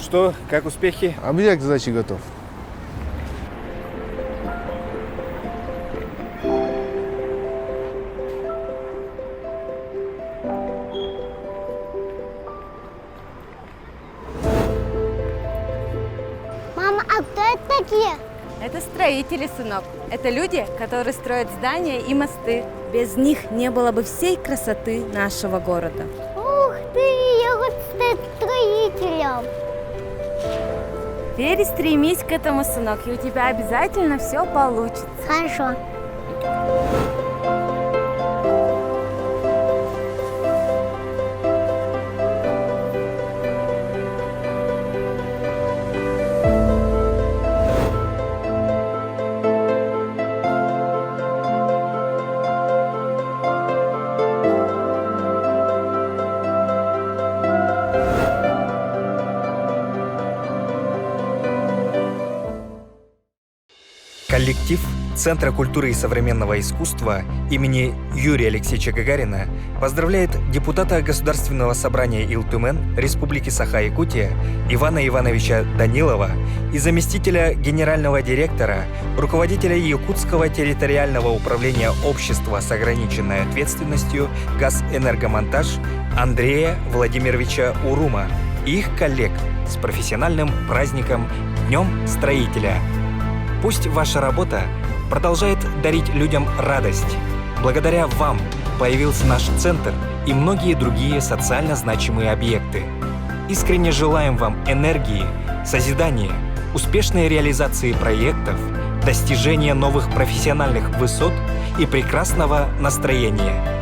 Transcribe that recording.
что, как успехи? Объект сдачи готов. Мама, а кто это такие? Это строители, сынок. Это люди, которые строят здания и мосты. Без них не было бы всей красоты нашего города. Ух ты, я хочу стать строителем. Верь и стремись к этому, сынок, и у тебя обязательно все получится. Хорошо. Коллектив Центра культуры и современного искусства имени Юрия Алексеевича Гагарина поздравляет депутата Государственного собрания Ил-Тюмен Республики Саха-Якутия Ивана Ивановича Данилова и заместителя генерального директора, руководителя Якутского территориального управления общества с ограниченной ответственностью «Газэнергомонтаж» Андрея Владимировича Урума и их коллег с профессиональным праздником Днем Строителя. Пусть ваша работа продолжает дарить людям радость. Благодаря вам появился наш центр и многие другие социально значимые объекты. Искренне желаем вам энергии, созидания, успешной реализации проектов, достижения новых профессиональных высот и прекрасного настроения.